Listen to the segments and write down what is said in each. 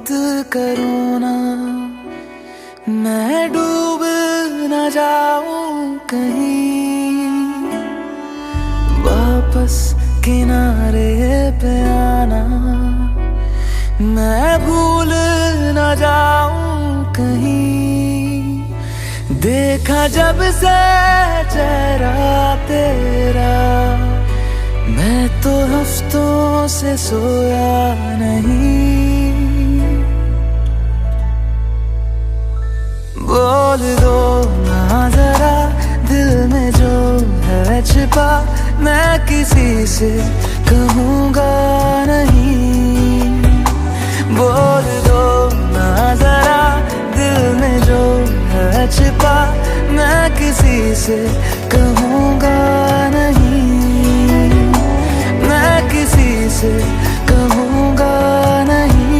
मत करो ना, मैं डूब न जाऊं कहीं। वापस किनारे पे आना, मैं भूल न जाऊं कहीं। देखा जब से चेहरा तेरा, मैं तो हफ्तों से सोया नहीं। बोल दो ना जरा दिल में जो है छिपा, मैं किसी से कहूँगा नहीं। बोल दो ना जरा दिल में जो है छिपा, मैं किसी से कहूँगा नहीं। मैं किसी से कहूँगा नहीं।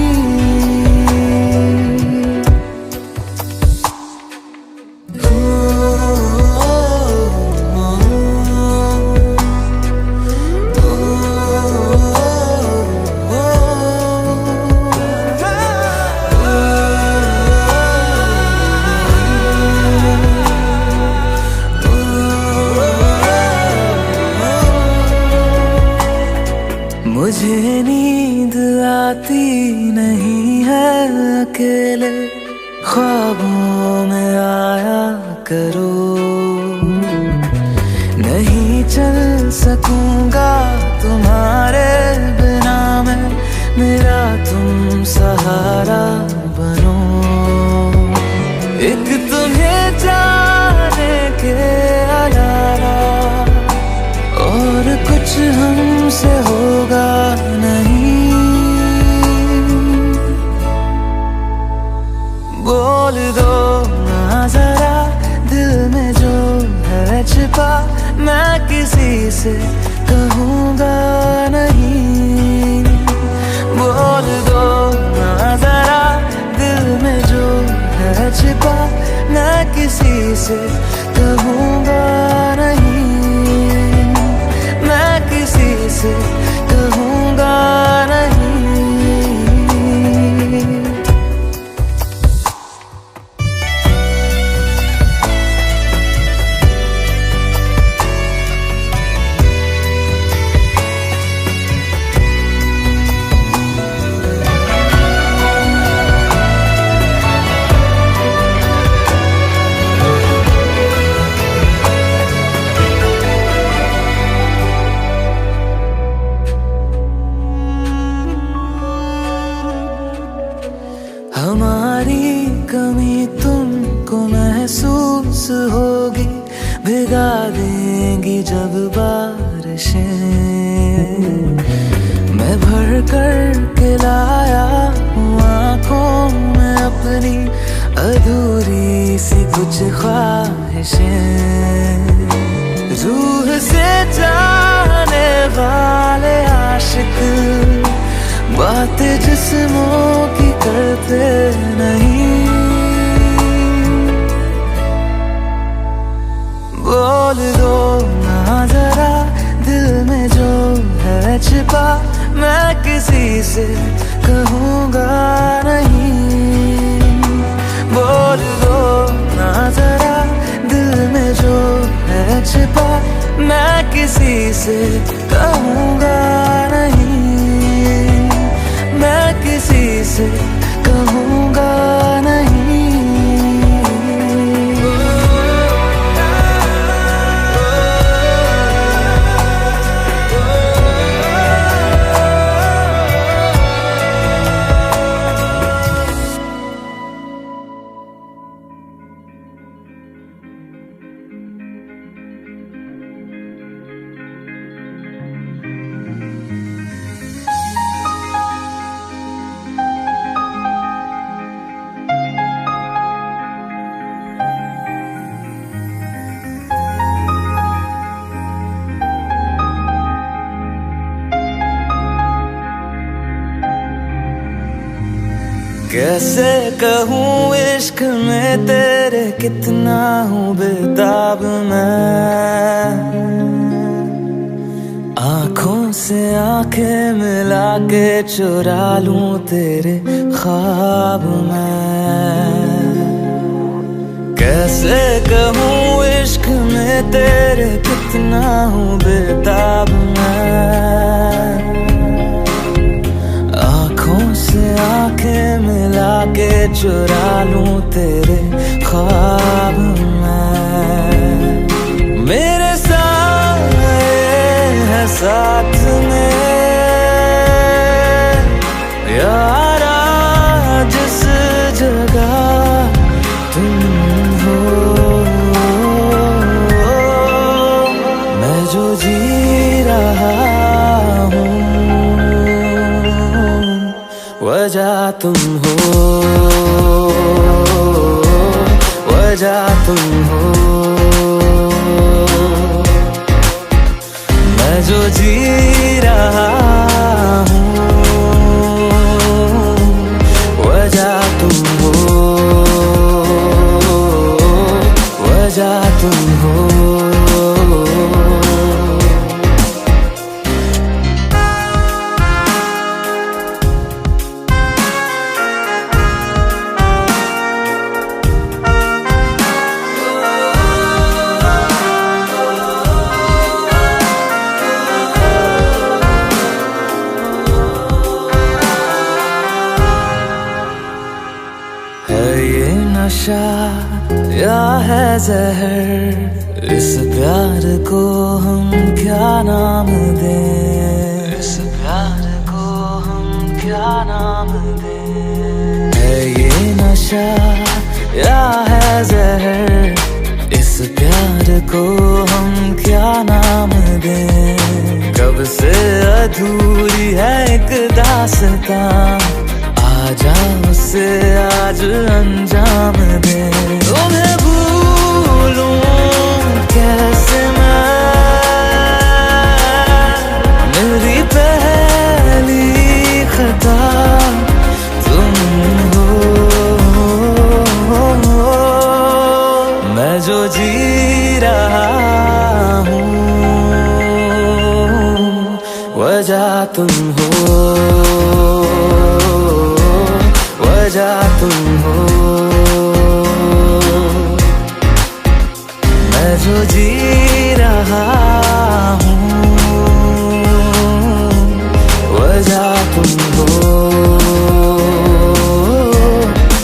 मुझे नींद आती नहीं है अकेले, ख्वाबों में आया करो। नहीं चल सकूंगा तुम्हारे बिना मैं, मेरा तुम सहारा बनो। एक तुम्हें जाने के अलावा और कुछ हमसे होगा नहीं। बोल दो ना जरा दिल में जो है छिपा, मैं किसी से कहूँगा नहीं। बोल दो ना जरा दिल में जो है छिपा, मैं किसी से कहूँगा नहीं। मैं किसी से कहूँगा नहीं। हमारी कमी तुमको महसूस होगी, भिगा देंगी जब बारिशें। मैं भर कर के लाया हूँ आँखों में अपनी अधूरी सी कुछ ख्वाहिशें। रूह से जाने वाले आशिक बातें जिस्मों की करते नहीं। बोल दो ना जरा दिल में जो है छिपा, मैं किसी से कहूँगा नहीं। बोल दो ना जरा दिल में जो है छिपा, मैं किसी से कहूँगा नहीं। मैं किसी से कहूँगा नहीं। कैसे कहूँ इश्क में तेरे कितना हूँ बेताब मैं, आँखों से आंखें मिला के चुरा लूं तेरे ख्वाब मैं। कैसे कहूँ इश्क में तेरे कितना हूँ बेताब मैं। आँखों से आंखें मिला के चुरा लूं तेरे ख्वाब मैं। मेरे साए है साथ में यारा जिस जगह तुम हो, मैं जो जी रहा हूँ वजह तुम हो, वजह तुम हो। मैं जो जी रहा हूँ वजह तुम हो, वजह तुम हो। ये नशा या है जहर, इस प्यार को हम क्या नाम दें, इस प्यार को हम क्या नाम दें। है ये नशा या है जहर, इस प्यार को हम क्या नाम दें। कब से अधूरी है एक दास्तां, आजा उसे आज अंजाम दे। तुम्हें भूलूं कैसे मैं, मेरी पहली खता तुम हो। मैं जो जी रहा हूँ वजह तुम हो, वजह तुम हो। मैं जो जी रहा हूँ वजह तुम हो,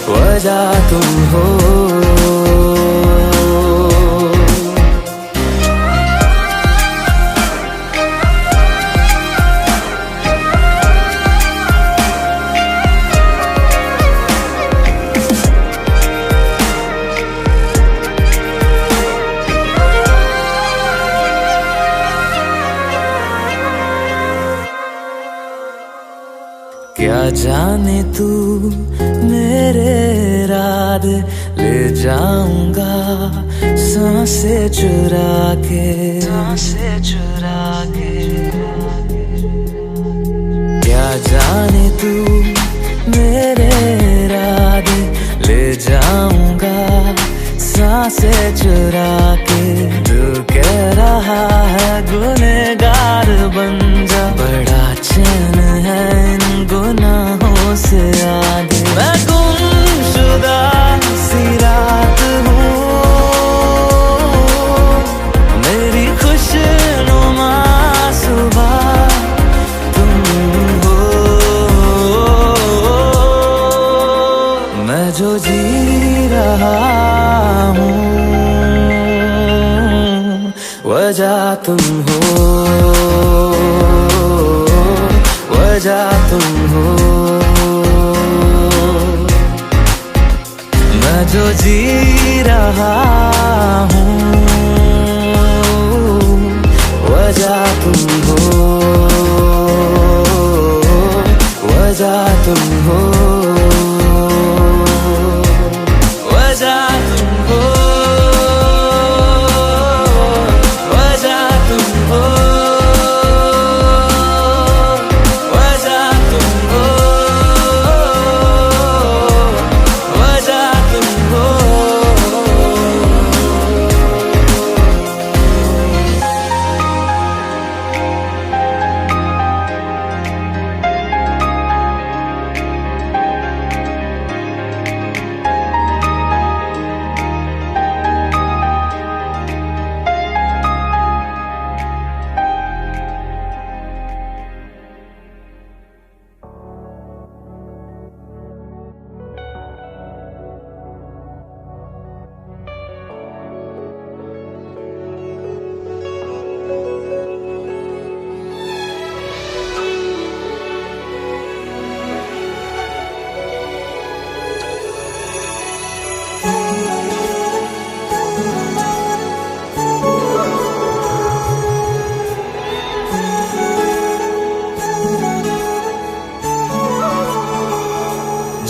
वजह तुम हो। क्या जाने तू मेरे इरादे ले जाऊंगा सांसें चुरा के, सांसें चुरा के। क्या जाने तू मेरे इरादे ले जाऊंगा सांसें चुरा के। तू कह रहा है गुनहगार बन जा, बड़ा चैन है इन गुनाहों से आगे। मैं गुमशुदा सी रात हूँ, मेरी खुशनुमा सुबह तुम हो। मैं जो जी रहा हूँ वजह तुम हो, वजह तुम हो। मैं जो जी रहा हूँ वजह तुम हो, वजह तुम हो, वजह तुम हो, वजह तुम हो, वजह तुम हो, वजह तुम हो।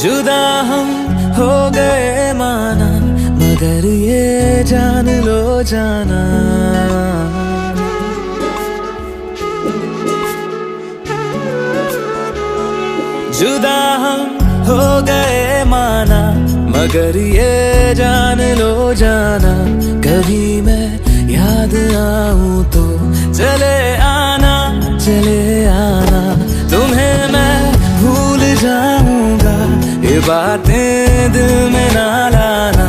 जुदा हम हो गए माना, मगर ये जान लो जाना, जुदा हम हो गए माना, मगर ये जान लो जाना, कभी मैं याद आऊं तो चले आना, चले आना, तुम्हें मैं भूल जाऊंगा, ये बातें दिल में ना लाना,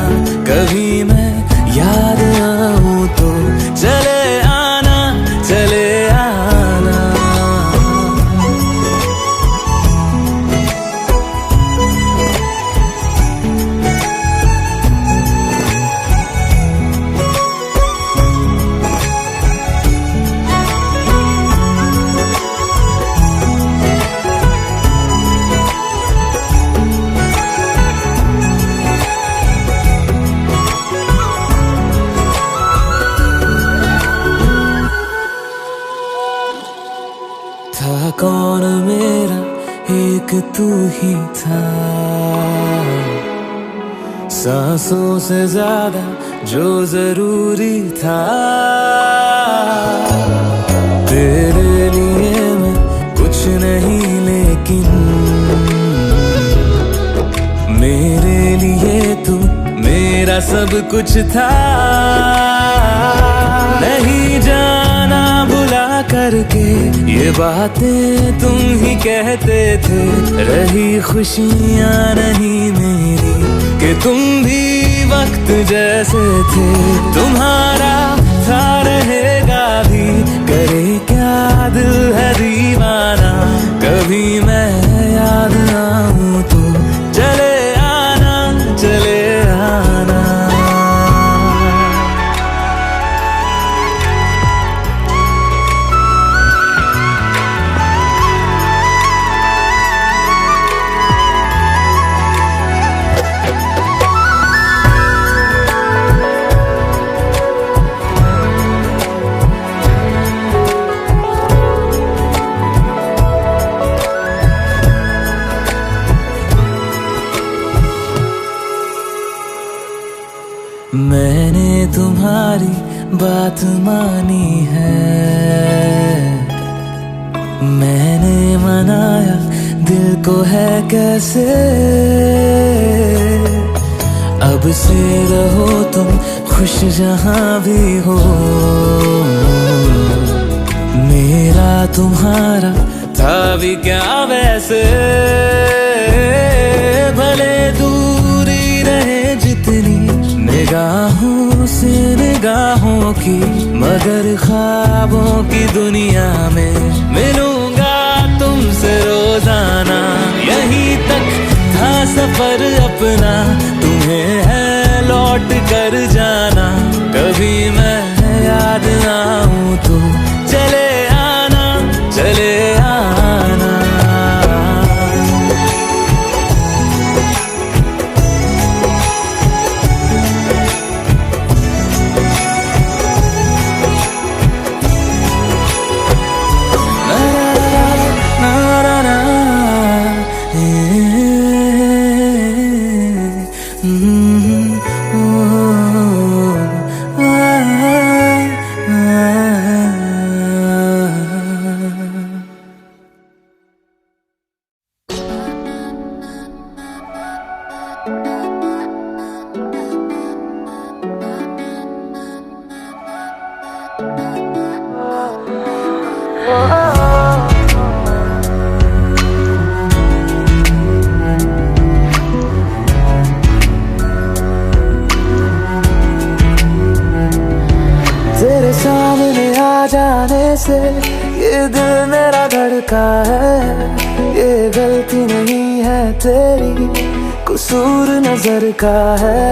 कभी मैं याद आऊं तो चले आना, चले आना। था कौन मेरा, एक तू ही था, सांसों से ज्यादा जो जरूरी था, तेरे लिए मैं कुछ नहीं लेकिन मेरे लिए तू मेरा सब कुछ था, नहीं जाना भुला करके ये बातें तुम ही कहते थे, रही खुशियाँ नहीं मेरी कि तुम भी वक्त जैसे थे, तुम्हारा था रहेगा भी, करे क्या दिल है दीवाना, कभी मैं याद आऊं तो चले आना, चले आना। मैंने तुम्हारी बात मानी है, मैंने मनाया दिल को है कैसे, अब से रहो तुम खुश जहां भी हो, मेरा तुम्हारा था भी क्या वैसे, भले दूरी रहे जितनी निगाहों से निगाहों की, मगर ख्वाबों की दुनिया में मिलूंगा तुमसे रोजाना, यहीं तक था सफर अपना, तुम्हें है लौट कर जाना, कभी मैं याद आऊं तो चले आना, चले आना। तेरे सामने आ जाने से ये दिल मेरा धड़का है, ये गलती नहीं है तेरी, कसूर नजर का है।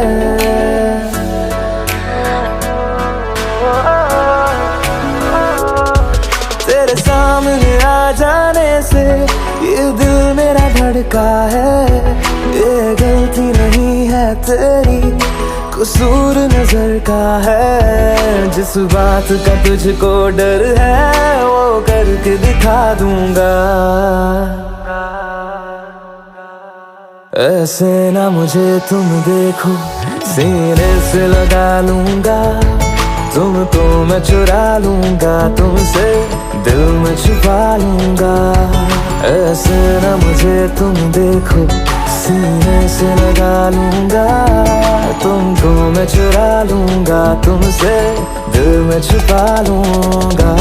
तेरे सामने आ जाने से ये दिल मेरा धड़का है, ये गलती नहीं है तेरी, कसूर नजर का है। जिस बात का तुझको डर है वो करके दिखा दूंगा, ऐसे ना मुझे तुम देखो, सीने से लगा लूंगा तुमको मैं, चुरा लूंगा तुमसे, दिल में छुपा लूंगा। ऐसे ना मुझे तुम देखो, सीने से लगा लूंगा तुमको मैं, चुरा लूंगा तुमसे, दिल में छुपा लूंगा।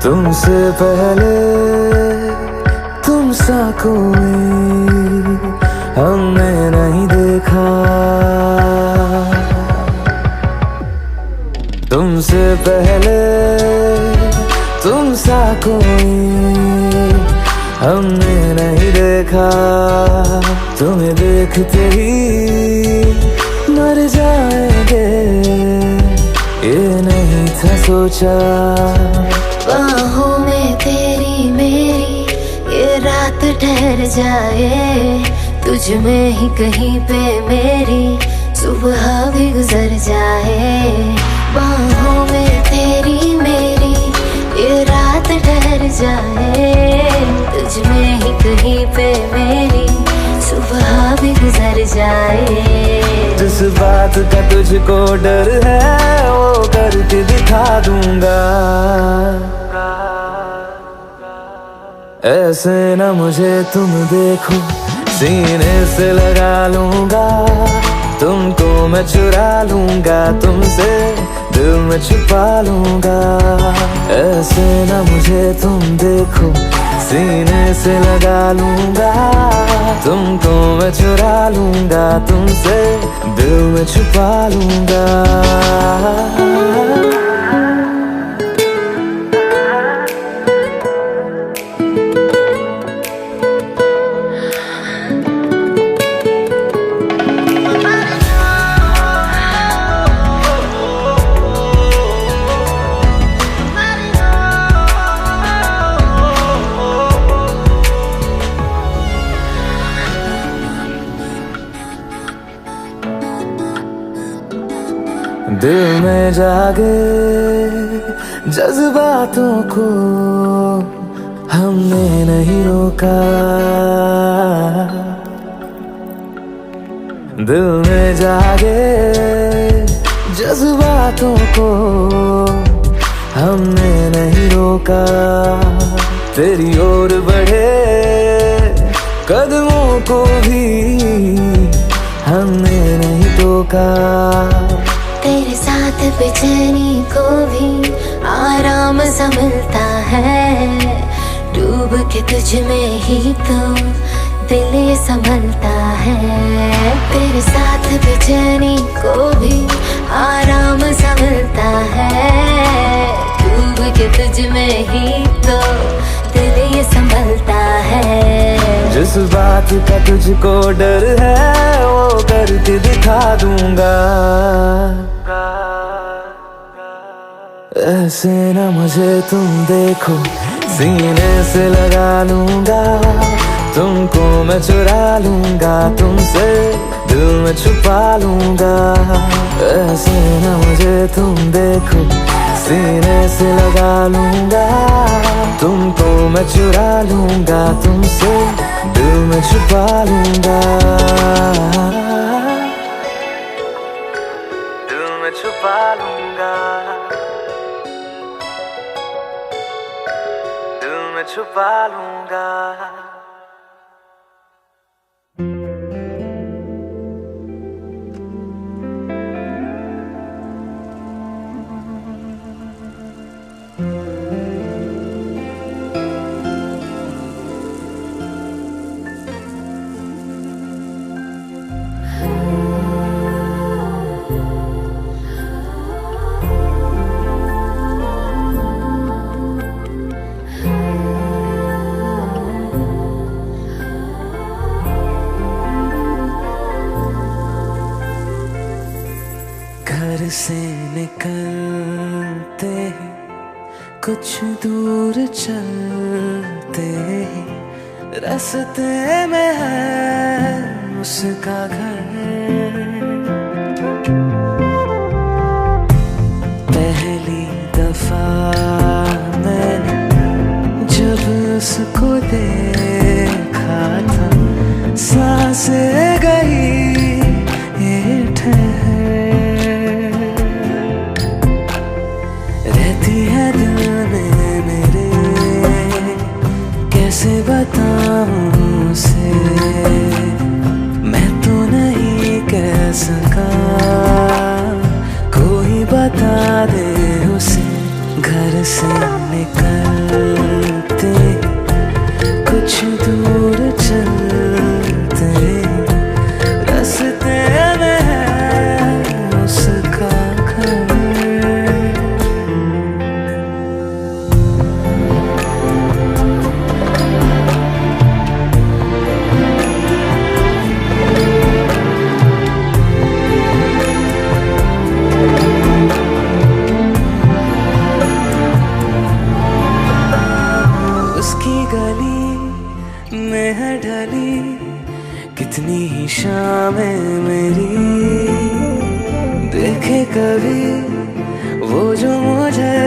तुमसे पहले तुम सा कोई हमने नहीं देखा, तुमसे पहले तुम सा कोई हमने नहीं देखा। तुम्हें देखते ही मर जाएंगे, ये नहीं था सोचा। बाहों में तेरी मेरी ये रात ठहर जाए, तुझ में ही कहीं पे मेरी सुबह भी गुजर जाए। बाहों में तेरी मेरी ये रात ठहर जाए, तुझ में ही कहीं पे मेरी सुबह भी गुजर जाए। जिस बात का तुझको डर है वो करके दिखा दूंगा। ऐसे ना मुझे तुम देखो, सीने से लगा लूंगा तुमको मैं, चुरा लूंगा तुमसे, दिल में छुपा लूंगा। ऐसे ना मुझे तुम देखो, सीने से लगा लूंगा तुमको मैं, चुरा लूंगा तुमसे, दिल में छुपा लूंगा। दिल में जागे जज्बातों को हमने नहीं रोका, दिल में जागे जज्बातों को हमने नहीं रोका। तेरी ओर बढ़े कदमों को भी हमने नहीं टोका। तेरे साथ बेचैनी को भी आराम सा मिलता है, डूब के तुझ में ही तो दिल ये संभलता है। तेरे साथ बेचैनी को भी आराम सा मिलता है, डूब के तुझ में ही तो दिल ये संभलता है। जिस बात का तुझको डर है वो करके दिखा दूंगा। ऐसे ना मुझे तुम देखो, सीने से लगा लूंगा तुमको मैं, चुरा लूंगा तुमसे, दिल में छुपा लूंगा। ऐसे ना मुझे तुम देखो, सीने से लगा लूंगा तुमको मैं, चुरा लूंगा तुमसे, दिल में छुपा लूंगा। दिल में छुपा लूंगा, दिल में छुपा लूंगा। घर से निकलते ही कुछ दूर चलते ही रास्ते में है उसका घर। पहली दफा मैंने जब उसको देखा था सांसें गई ये ठहर, रहती है दिल में मेरे कैसे बताऊं उसे, मैं तो नहीं कह सका कोई बता दे उसे। घर से निकलते कुछ दूर चलते रास्ते में है उसका घर। उसकी गली में है ढली कितनी ही शामें मेरी, देखे कभी वो जो मुझे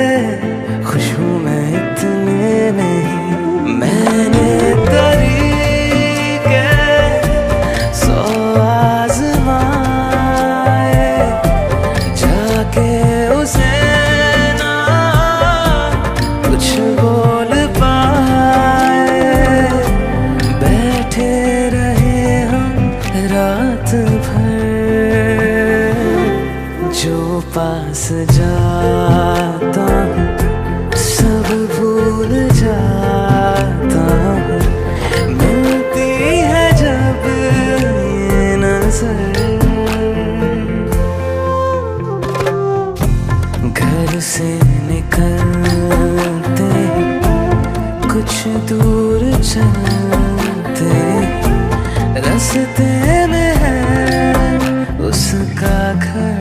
खुशबू में इतने नहीं। मैंने तरीके सौ आज़माए जाके उसे ना कुछ बोल पाए, बैठे रहे हम रात भर, जो पास जाता हूँ सब भूल जाता हूँ, मिलती है जब ये नजर। घर से निकलते कुछ दूर चलते रास्ते में है उसका घर।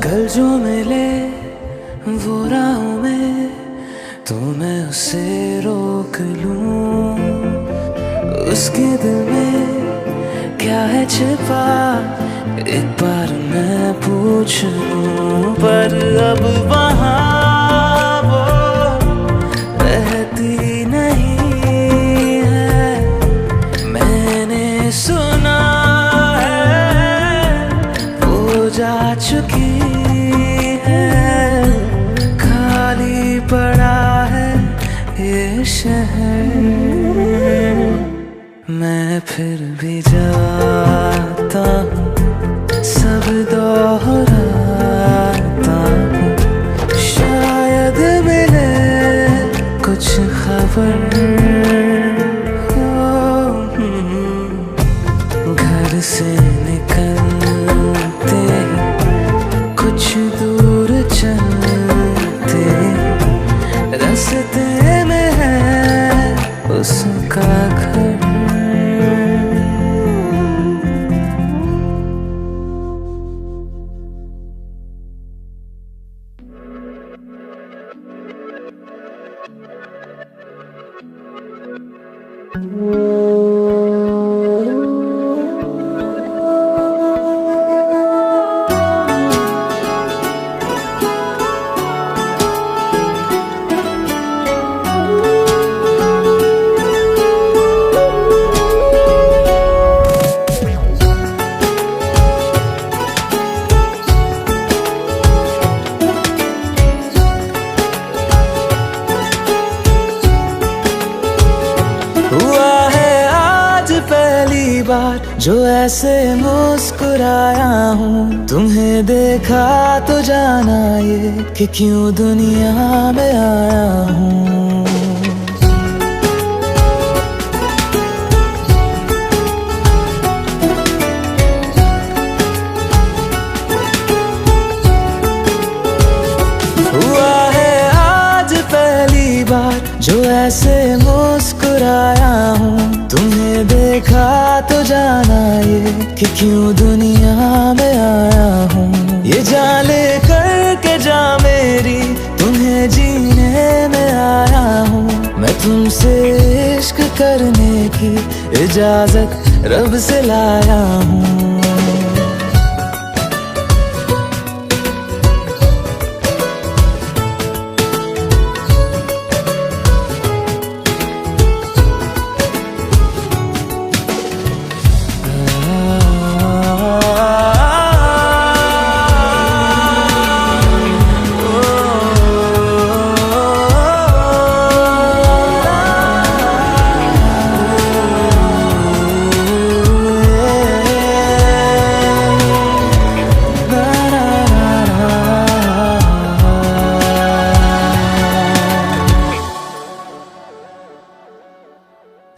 कल जो मिले वो राहों में तो मैं उसे रोक लूं, उसके दिल में क्या है छिपा एक बार मैं पूछ लूं। पर अब वहाँ वो रहती नहीं है, मैंने सुना है वो जा चुकी है, खाली पड़ा है ये शहर। मैं फिर भी जाता हूँ सब दोहराता हूँ, शायद मिले कुछ खबर। घर से निकलते कुछ दूर चलते रास्ते में है उसका घर। हुआ है आज पहली बार जो ऐसे मुस्कुराया हूँ, तुम्हें देखा तो जाना ये कि क्यों दुनिया में आया हूँ। से मुस्कुराया हूँ। तुम्हें देखा तो जाना ये कि क्यों दुनिया में आया हूँ। ये जान ले करके जा मेरी, तुम्हें जीने में आया हूँ। मैं तुमसे इश्क करने की इजाजत रब से लाया हूँ।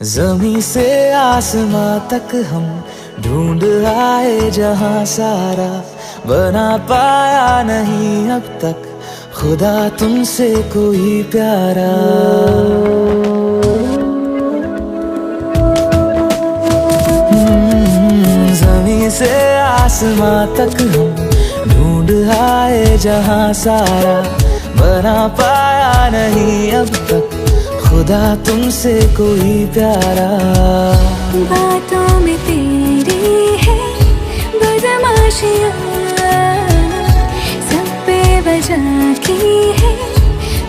ज़मीं से आसमां तक हम ढूंढ आए जहां सारा, बना पाया नहीं अब तक खुदा तुमसे कोई प्यारा। ज़मीं से आसमां तक हम ढूंढ आए जहां सारा, बना पाया नहीं अब तक खुदा तुमसे कोई प्यारा। बातों में तेरी है बदमाशियाँ, सब पे वजह की है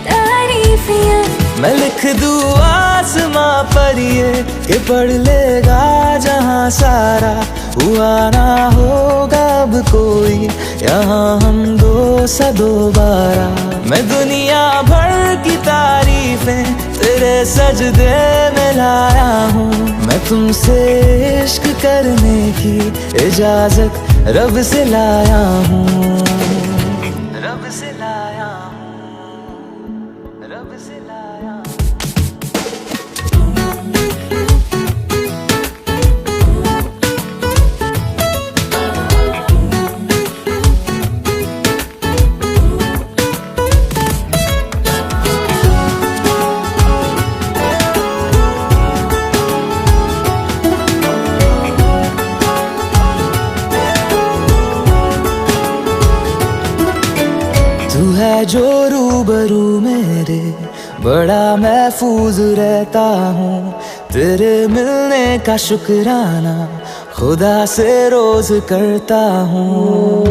तारीफियाँ। मैं लिख दूँ आसमां पर ये कि पढ़ लेगा जहां सारा, हुआ ना होगा अब कोई यहाँ हम दो सा दोबारा। मैं दुनिया भर की तारीफें तेरे सजदे में लाया हूँ। मैं तुमसे इश्क करने की इजाजत रब से लाया हूँ। रब से लाया हूँ, रब से लाया हूँ। तू है जो रूबरू मेरे, बड़ा महफूज रहता हूँ। तेरे मिलने का शुक्राना खुदा से रोज करता हूँ।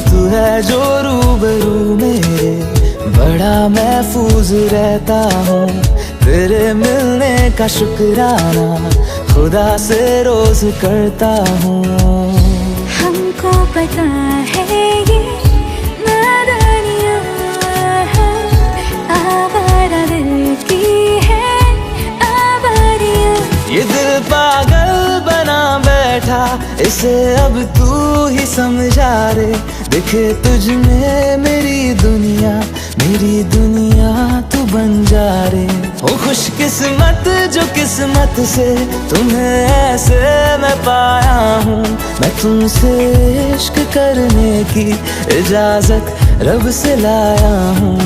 तू है जो रूबरू मेरे, बड़ा महफूज रहता हूँ। तेरे मिलने का शुक्राना खुदा से रोज करता हूँ। हमको पता है ये नादानियाँ हैं, आवारा दिल की है आवारियाँ। ये दिल पागल बना बैठा, इसे अब तू ही समझा रे। दिखे तुझ में मेरी दुनिया तू बन जा रे। ओ खुशकिस्मत जो किस्मत से तुम्हें ऐसे मैं पाया हूँ। मैं तुमसे इश्क करने की इजाजत रब से लाया हूँ।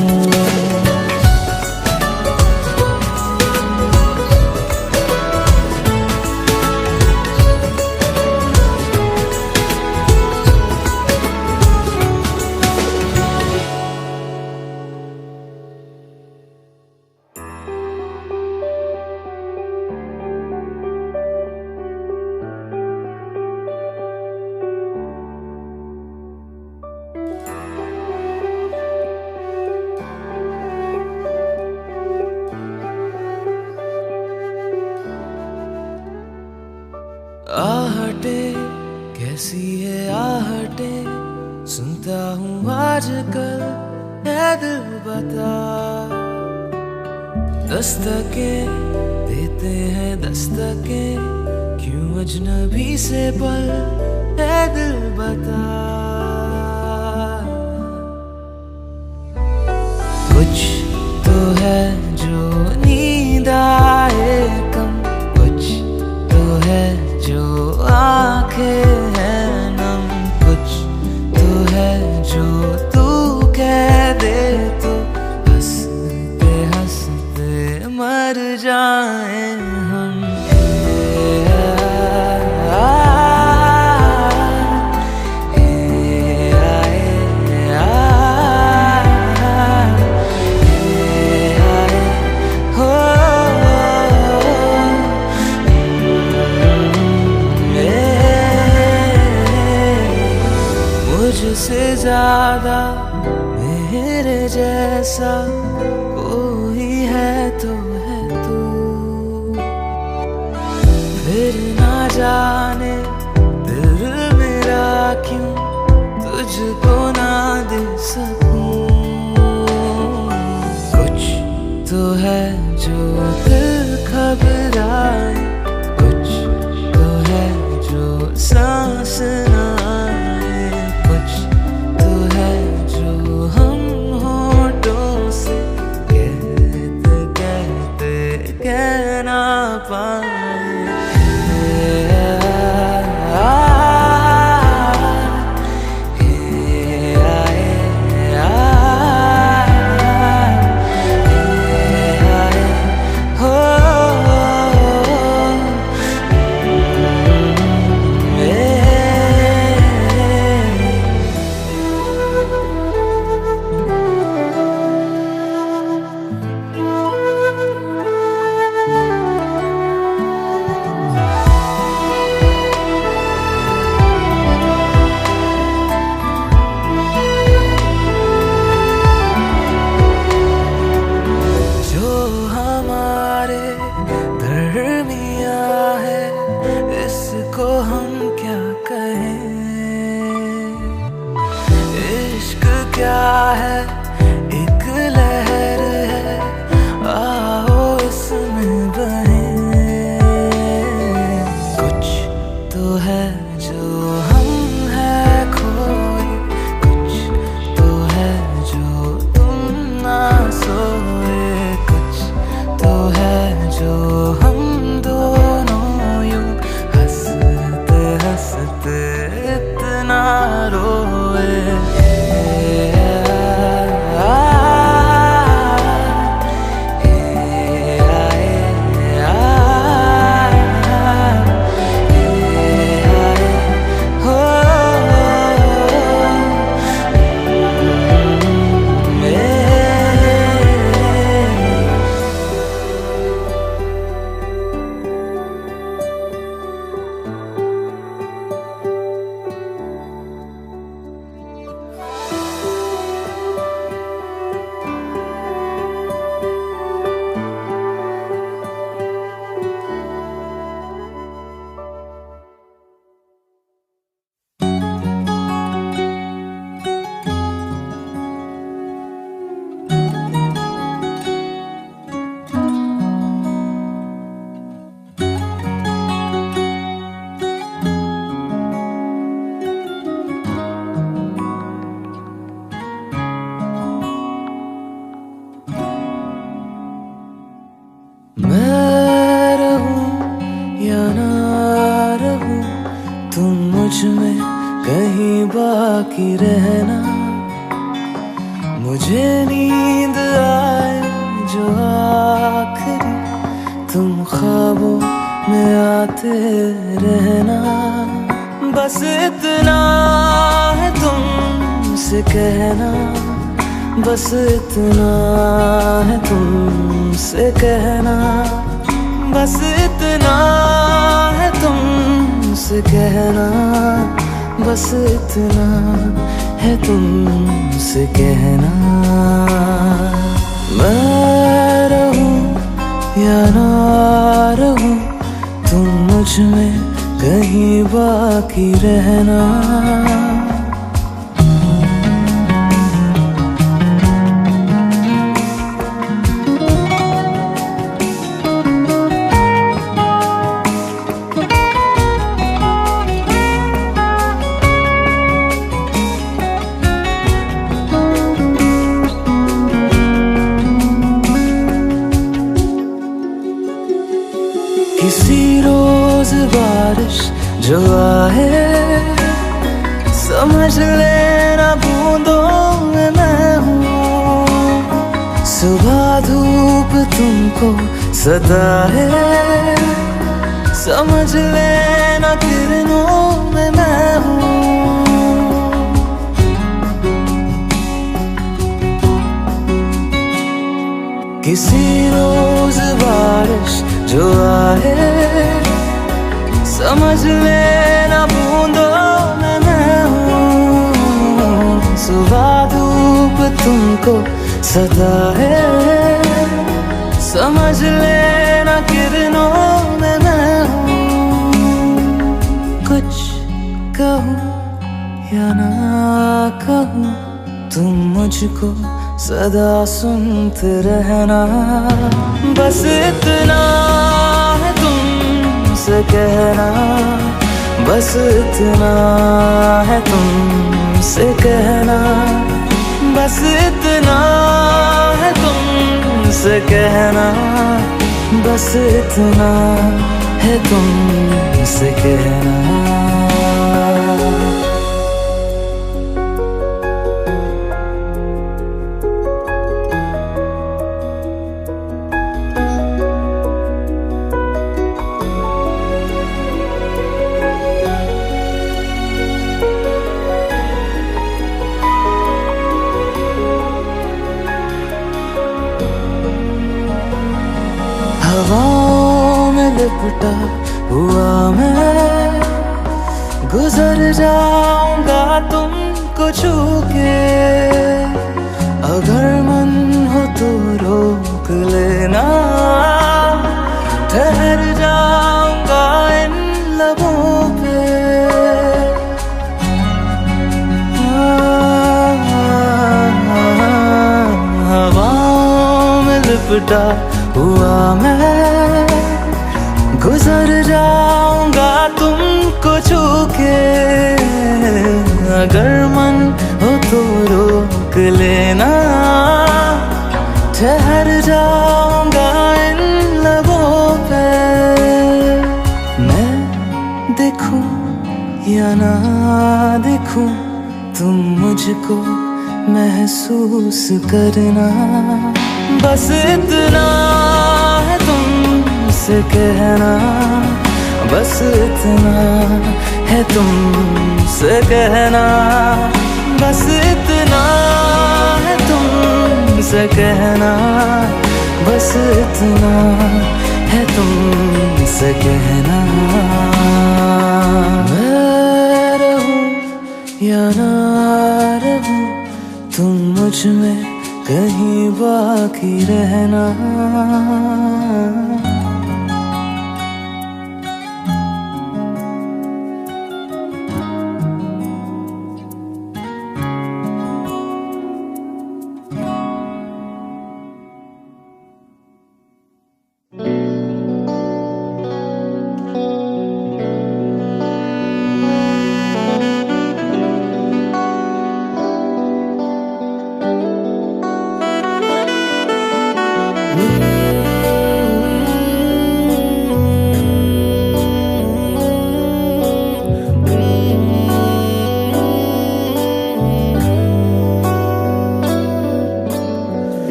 आहटे कैसी है आहटे, सुनता हूँ आजकल है दिल बता। दस्तके देते हैं दस्तके, क्यों अजनबी से पल है दिल बता। कुछ तो है जो नींद आए कम, कुछ तो है जो आंखें हैं नम, कुछ तो है जो तू वादा मेरे जैसा कोई है तो है तू, फिर ना जाने दिल मेरा क्यों तुझको ना दे सकूं। कुछ तो है जो दिल घबराए, कुछ तो है जो सांस ना आए, कुछ तो है जो हम होठों से कहते कहते कह ना पाए। इसको हम क्या कहें, इश्क क्या है एक लहर है, आओ इसमें बहें। कुछ तो है जो हम है खोए, कुछ तो है जो तुम ना सोए, कुछ तो है जो हम इतना रोए। मैं रहूं या ना रहूं, तुम मुझ में कहीं बाकी रहना। मुझे नींद आए जो आखिरी, तुम ख्वाबों में आते रहना। बस इतना है तुमसे कहना, बस इतना है तुमसे कहना, बस इतना है तुमसे कहना, बस इतना है तुमसे कहना। मैं रहूं या ना रहूं, तुम मुझ में कहीं बाकी रहना। किसी रोज बारिश जो आए, समझ लेना बूंदों में मैं हूँ। सुबह धूप तुमको सताए, समझ लेना किरणों में मैं हूँ। किसी रोज बारिश जो आए, समझ लेना बूंदों में मैं हूँ। सुबह तुमको सता है। समझ लेना किरणों में मैं हूँ, कुछ कहूँ या ना कहूँ तुम मुझको सदा सुनते रहना। बस इतना है तुमसे कहना, बस इतना है तुमसे कहना, बस इतना है तुमसे कहना, बस इतना है तुमसे कहना। हवाओं में लिपटा हुआ मैं गुजर जाऊंगा तुमको छू के। अगर मन हो तो रोक लेना, ठहर जाऊंगा इन लबों पे। हवाओं में लिपटा हुआ मैं गुजर जाऊंगा तुमको छू के। अगर मन हो तो रोक लेना, ठहर जाऊंगा इन लबों पे। मैं देखूं या ना देखूं तुम मुझको महसूस करना। बस इतना है तुमसे कहना, बस इतना है तुमसे कहना, बस इतना है तुमसे कहना, बस इतना है तुमसे कहना। मैं रहूं या ना रहूं तुम मुझ में कहीं बाकी रहना।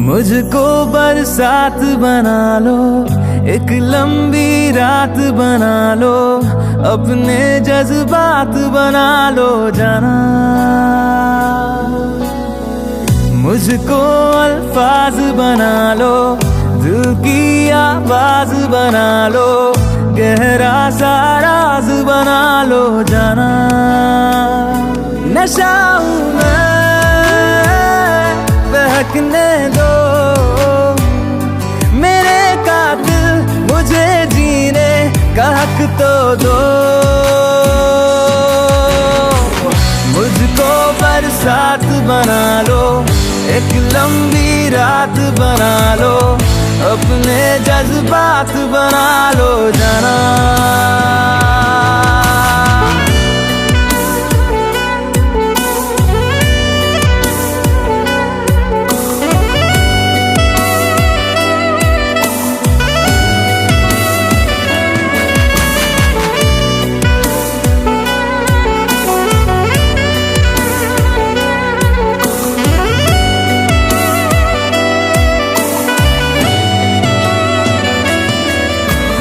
मुझको बरसात बना लो, एक लंबी रात बना लो, अपने जज्बात बना लो जाना। मुझको अल्फाज बना लो, दिल की आवाज बना लो, गहरा सा राज बना लो जाना। नशा हूँ मैं, बहकने दो मेरे कातिल, मुझे जीने का हक तो दो। मुझको बरसात बना लो, एक लंबी रात बना लो, अपने जज्बात बना लो जाना।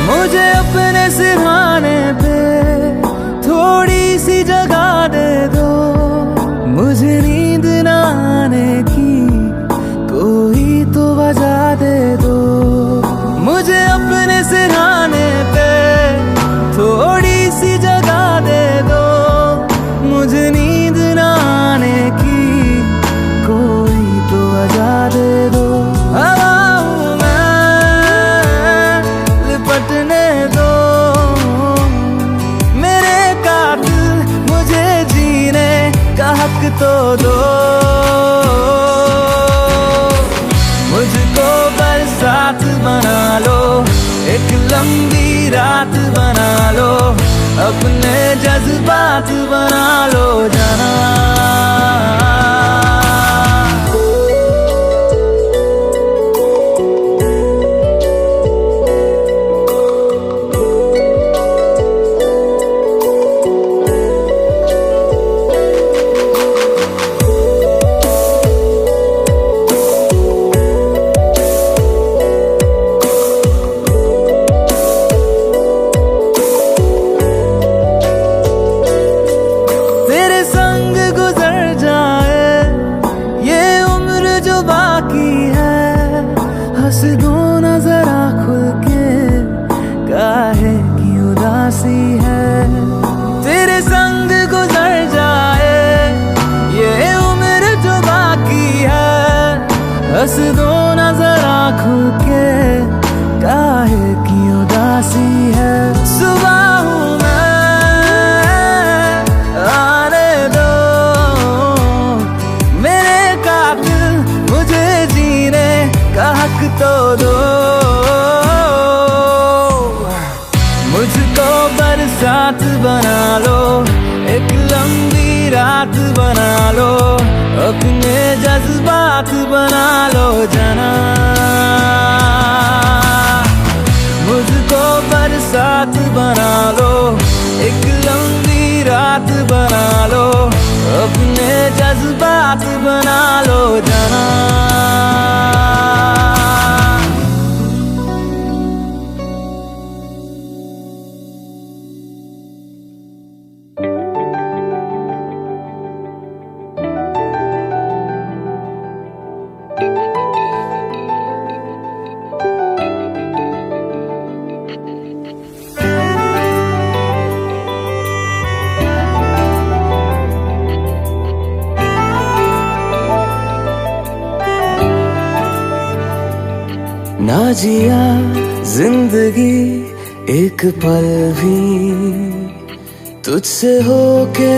मुझे अपने सिरहाने पे थोड़ी सी जगह दे दो, मुझे नींद न आने की कोई तो वजह दे दो। मुझे अपने सिरहाने पे थोड़ी सी जगह दे दो, मुझे नींद न आने की कोई साथ बना लो जाना। हंस दो ना जरा खुल के, काहे की उदासी है। तेरे संग गुजर जाए ये उम्र जो बाकी है। हंस दो ना जरा खुल के, काहे की उदासी है। सुबह हूँ मैं, आने दो मेरे कातिल, मुझे जीने का हक तो दो। मुझको बरसात बना लो, एक लंबी रात बना लो, अपने जज्बात बना लो जाना। मुझको बरसात बना लो, एक लंबी रात बना लो, अपने जज्बात बना लो जाना। ना जिया जिंदगी एक पल भी तुझसे होके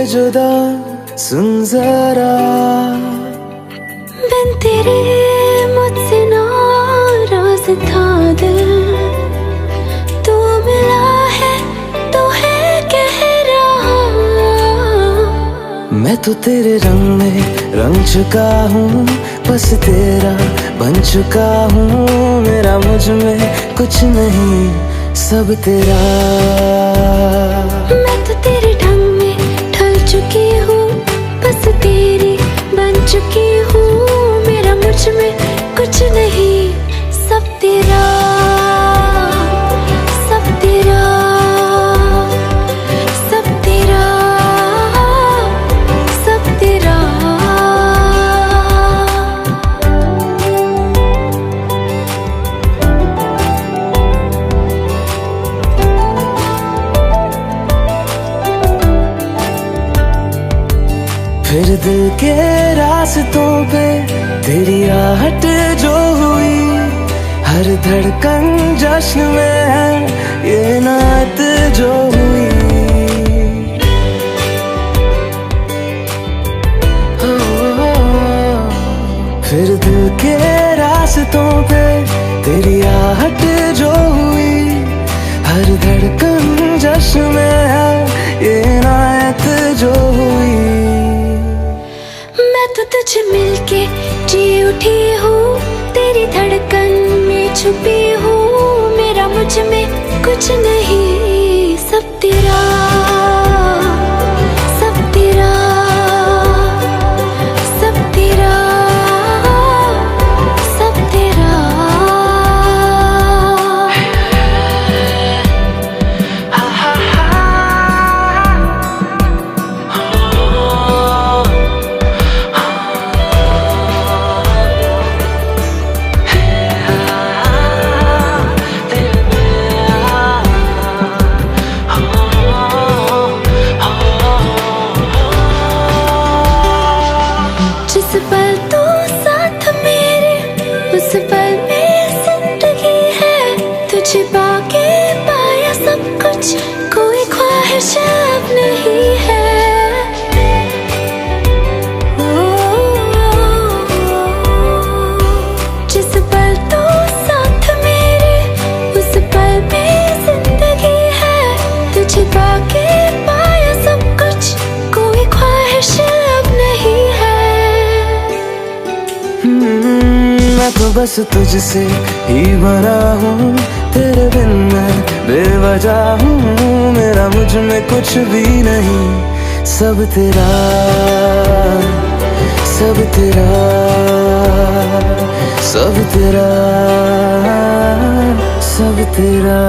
जुदा, सुन जरा बिन तेरे मुझसे नाराज था दिल। तू मिला है तो है कह रहा। मैं तो तेरे रंग में रंग चुका हूँ, बस तेरा बन चुका हूँ। मेरा मुझ में कुछ नहीं, सब तेरा। मैं तो तेरे ढंग में ढल चुकी हूँ, बस तेरी बन चुकी हूँ। मेरा मुझ में कुछ नहीं, सब तेरा, सब तेरा, सब तेरा, सब तेरा। फिर दिल के रास्तों पे तेरी आहट जो हुई, हर धड़कन जश्न में है ये नात जो हुई। फिर दिल के रास्तों पे तेरी आहट जो हुई, हर धड़कन जश्न में है ये नात जो हुई। मैं तो तुझे मिलके जी उठी हूँ, तेरी धड़कन में छुपी हूँ। मेरा मुझ में कुछ नहीं, सब तेरा, सब तेरा, सब तेरा, सब तेरा। मैं तो बस तुझसे ही बना हूँ, तेरे बिन मैं बेवजह हूँ। मेरा मुझ में कुछ भी नहीं, सब तेरा, सब तेरा, सब तेरा, सब तेरा।